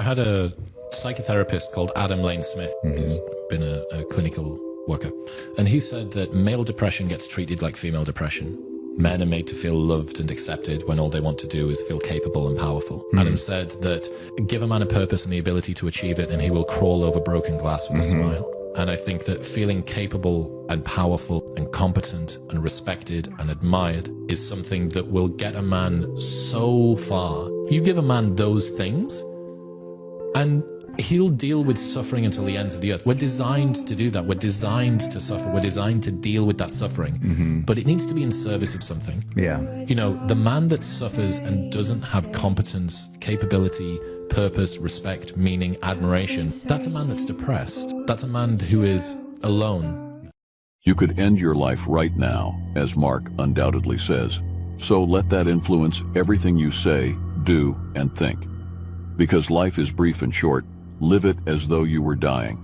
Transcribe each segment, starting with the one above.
had a psychotherapist called Adam Lane Smith, who's been a clinical worker, and he said that male depression gets treated like female depression. Men are made to feel loved and accepted when all they want to do is feel capable and powerful. Adam said that give a man a purpose and the ability to achieve it, and he will crawl over broken glass with a smile. And I think that feeling capable and powerful and competent and respected and admired is something that will get a man so far. You give a man those things, and he'll deal with suffering until the ends of the earth. We're designed to do that. We're designed to suffer. We're designed to deal with that suffering. But it needs to be in service of something. Yeah. You know, the man that suffers and doesn't have competence, capability, purpose, respect, meaning, admiration, that's a man that's depressed. That's a man who is alone. You could end your life right now, as Mark undoubtedly says. So let that influence everything you say, do, and think. Because life is brief and short, live it as though you were dying.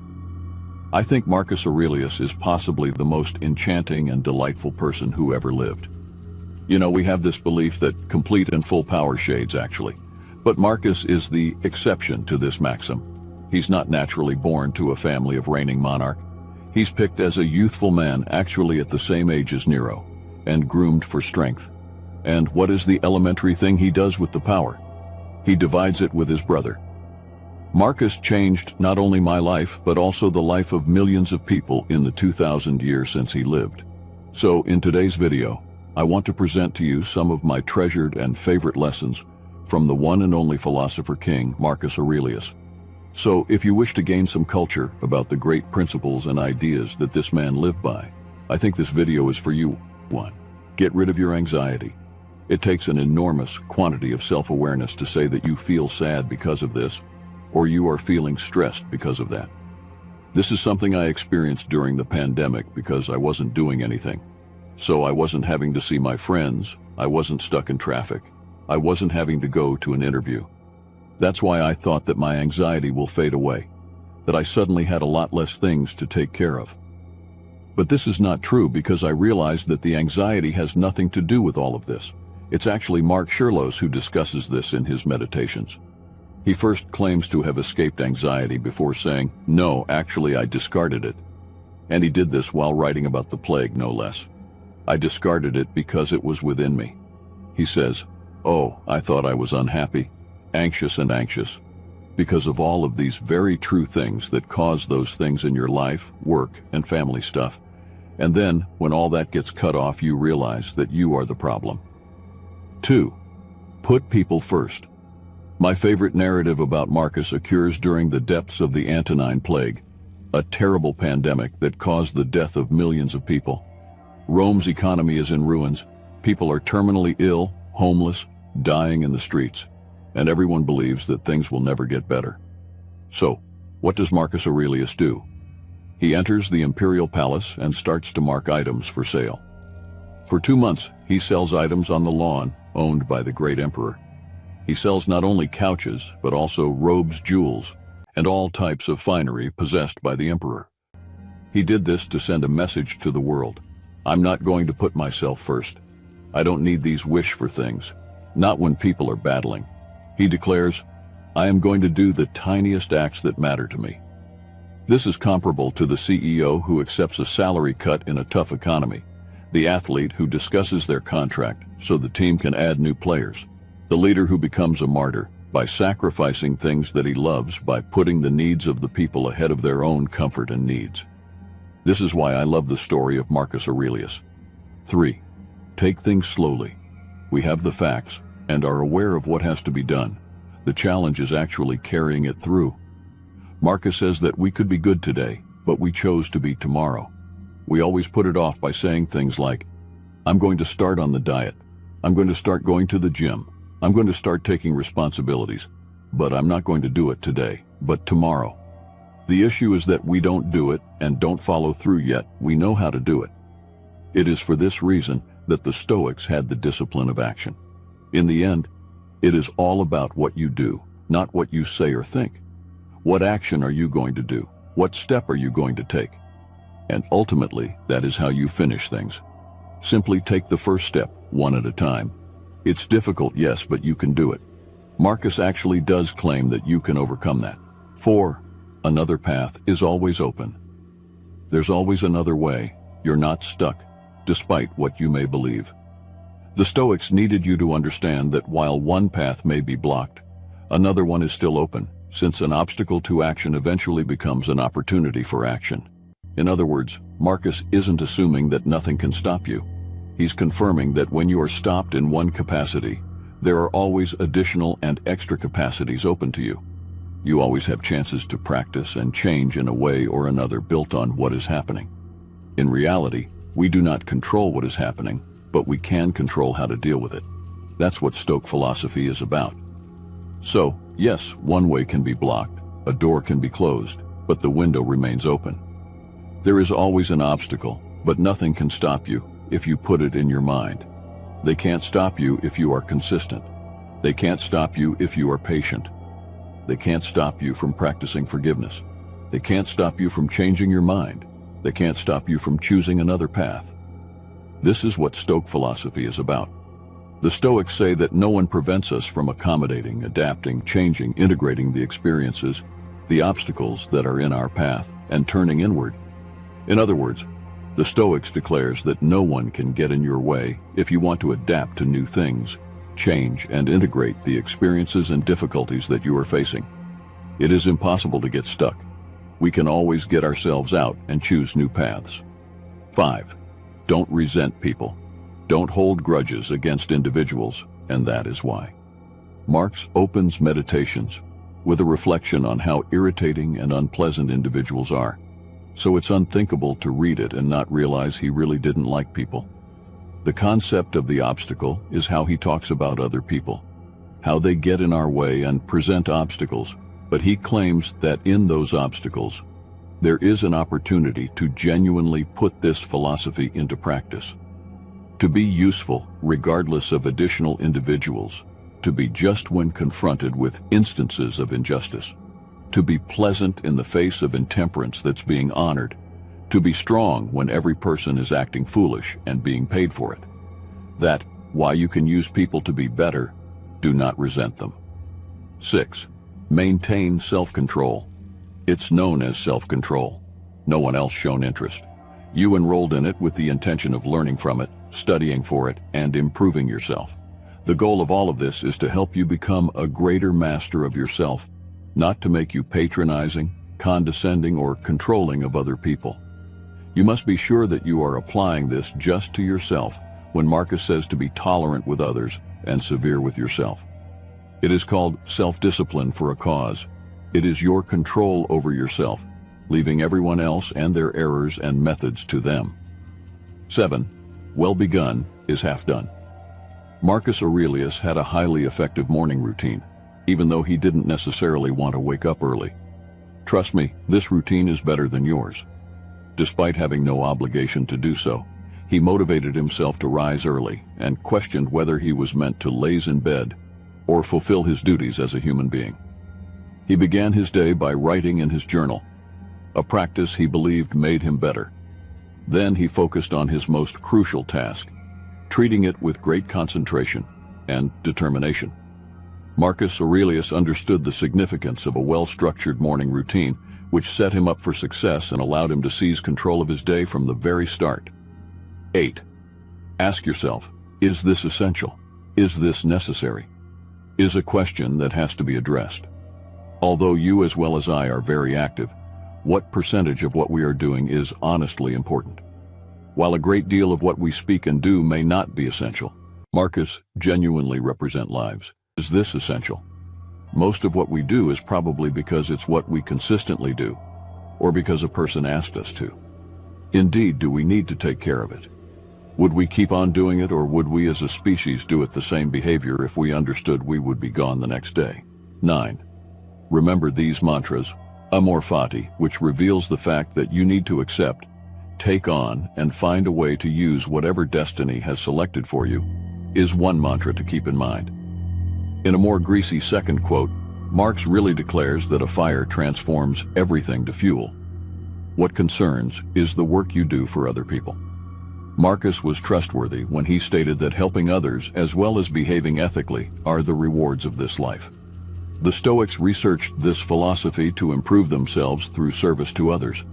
I think Marcus Aurelius is possibly the most enchanting and delightful person who ever lived. You know, we have this belief that complete and full power shades actually. But Marcus is the exception to this maxim. He's not naturally born to a family of reigning monarch. He's picked as a youthful man actually at the same age as Nero, and groomed for strength. And what is the elementary thing he does with the power? He divides it with his brother. Marcus changed not only my life, but also the life of millions of people in the 2,000 years since he lived. So in today's video, I want to present to you some of my treasured and favorite lessons from the one and only philosopher king, Marcus Aurelius. So if you wish to gain some culture about the great principles and ideas that this man lived by, I think this video is for you. 1. Get rid of your anxiety. It takes an enormous quantity of self-awareness to say that you feel sad because of this, or you are feeling stressed because of that. This is something I experienced during the pandemic because I wasn't doing anything. So I wasn't having to see my friends, I wasn't stuck in traffic, I wasn't having to go to an interview. That's why I thought that my anxiety will fade away, that I suddenly had a lot less things to take care of. But this is not true because I realized that the anxiety has nothing to do with all of this. It's actually Mark Sherloss who discusses this in his meditations. He first claims to have escaped anxiety before saying, "No, actually I discarded it." And he did this while writing about the plague, no less. "I discarded it because it was within me." He says, "Oh, I thought I was unhappy, anxious, because of all of these very true things that cause those things in your life, work, and family stuff. And then, when all that gets cut off, you realize that you are the problem." 2. Put people first. My favorite narrative about Marcus occurs during the depths of the Antonine Plague, a terrible pandemic that caused the death of millions of people. Rome's economy is in ruins, people are terminally ill, homeless, dying in the streets, and everyone believes that things will never get better. So, what does Marcus Aurelius do? He enters the imperial palace and starts to mark items for sale. For 2 months, he sells items on the lawn owned by the great emperor. He sells not only couches, but also robes, jewels, and all types of finery possessed by the emperor. He did this to send a message to the world. I'm not going to put myself first. I don't need these wish for things, not when people are battling. He declares, I am going to do the tiniest acts that matter to me. This is comparable to the CEO who accepts a salary cut in a tough economy, the athlete who discusses their contract so the team can add new players, the leader who becomes a martyr by sacrificing things that he loves by putting the needs of the people ahead of their own comfort and needs. This is why I love the story of Marcus Aurelius. 3. Take things slowly. We have the facts and are aware of what has to be done. The challenge is actually carrying it through. Marcus says that we could be good today, but we chose to be tomorrow. We always put it off by saying things like, I'm going to start on the diet. I'm going to start going to the gym. I'm going to start taking responsibilities. But I'm not going to do it today, but tomorrow. The issue is that we don't do it and don't follow through yet. We know how to do it. It is for this reason that the Stoics had the discipline of action. In the end, it is all about what you do, not what you say or think. What action are you going to do? What step are you going to take? And ultimately, that is how you finish things. Simply take the first step, one at a time. It's difficult, yes, but you can do it. Marcus actually does claim that you can overcome that. 4. Another path is always open. There's always another way. You're not stuck, despite what you may believe. The Stoics needed you to understand that while one path may be blocked, another one is still open, since an obstacle to action eventually becomes an opportunity for action. In other words, Marcus isn't assuming that nothing can stop you. He's confirming that when you are stopped in one capacity, there are always additional and extra capacities open to you. You always have chances to practice and change in a way or another built on what is happening. In reality, we do not control what is happening, but we can control how to deal with it. That's what Stoic philosophy is about. So, yes, one way can be blocked, a door can be closed, but the window remains open. There is always an obstacle, but nothing can stop you if you put it in your mind. They can't stop you if you are consistent. They can't stop you if you are patient. They can't stop you from practicing forgiveness. They can't stop you from changing your mind. They can't stop you from choosing another path. This is what Stoic philosophy is about. The Stoics say that no one prevents us from accommodating, adapting, changing, integrating the experiences, the obstacles that are in our path, and turning inward. In other words, the Stoics declares that no one can get in your way if you want to adapt to new things, change and integrate the experiences and difficulties that you are facing. It is impossible to get stuck. We can always get ourselves out and choose new paths. 5. Don't resent people. Don't hold grudges against individuals, and that is why. Marx opens Meditations with a reflection on how irritating and unpleasant individuals are. So it's unthinkable to read it and not realize he really didn't like people. The concept of the obstacle is how he talks about other people, how they get in our way and present obstacles, but he claims that in those obstacles, there is an opportunity to genuinely put this philosophy into practice, to be useful regardless of additional individuals, to be just when confronted with instances of injustice, to be pleasant in the face of intemperance that's being honored, to be strong when every person is acting foolish and being paid for it. That, while you can use people to be better, do not resent them. 6. Maintain self-control. It's known as self-control. No one else shown interest. You enrolled in it with the intention of learning from it, studying for it, and improving yourself. The goal of all of this is to help you become a greater master of yourself, not to make you patronizing, condescending, or controlling of other people. You must be sure that you are applying this just to yourself when Marcus says to be tolerant with others and severe with yourself. It is called self-discipline for a cause. It is your control over yourself, leaving everyone else and their errors and methods to them. 7. Well begun is half done. Marcus Aurelius had a highly effective morning routine, even though he didn't necessarily want to wake up early. Trust me, this routine is better than yours. Despite having no obligation to do so, he motivated himself to rise early and questioned whether he was meant to laze in bed or fulfill his duties as a human being. He began his day by writing in his journal, a practice he believed made him better. Then he focused on his most crucial task, treating it with great concentration and determination. Marcus Aurelius understood the significance of a well-structured morning routine, which set him up for success and allowed him to seize control of his day from the very start. 8. Ask yourself, is this essential? Is this necessary? Is a question that has to be addressed. Although you as well as I are very active, what percentage of what we are doing is honestly important? While a great deal of what we speak and do may not be essential, Marcus genuinely represent lives. Is this essential? Most of what we do is probably because it's what we consistently do, or because a person asked us to. Indeed, do we need to take care of it? Would we keep on doing it, or would we as a species do it the same behavior if we understood we would be gone the next day? 9. Remember these mantras. Amor fati, which reveals the fact that you need to accept, take on, and find a way to use whatever destiny has selected for you, is one mantra to keep in mind. In a more greasy second quote, Marx really declares that a fire transforms everything to fuel. What concerns is the work you do for other people. Marcus was trustworthy when he stated that helping others as well as behaving ethically are the rewards of this life. The Stoics researched this philosophy to improve themselves through service to others,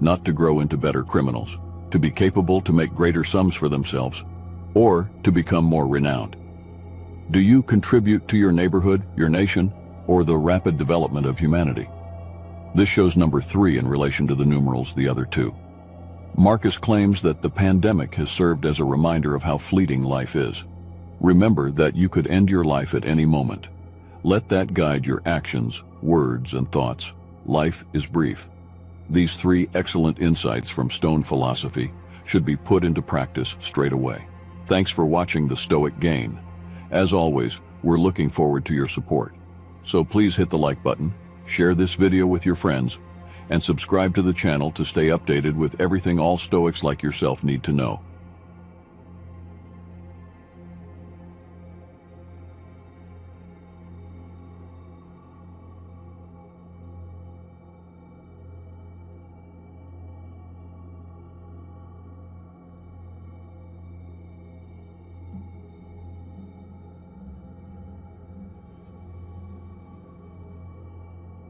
not to grow into better criminals, to be capable to make greater sums for themselves, or to become more renowned. Do you contribute to your neighborhood, your nation, or the rapid development of humanity? This shows number 3 in relation to the numerals, the other 2. Marcus claims that the pandemic has served as a reminder of how fleeting life is. Remember that you could end your life at any moment. Let that guide your actions, words, and thoughts. Life is brief. These 3 excellent insights from Stone philosophy should be put into practice straight away. Thanks for watching the Stoic Gain. As always, we're looking forward to your support. So please hit the like button, share this video with your friends, and subscribe to the channel to stay updated with everything all Stoics like yourself need to know.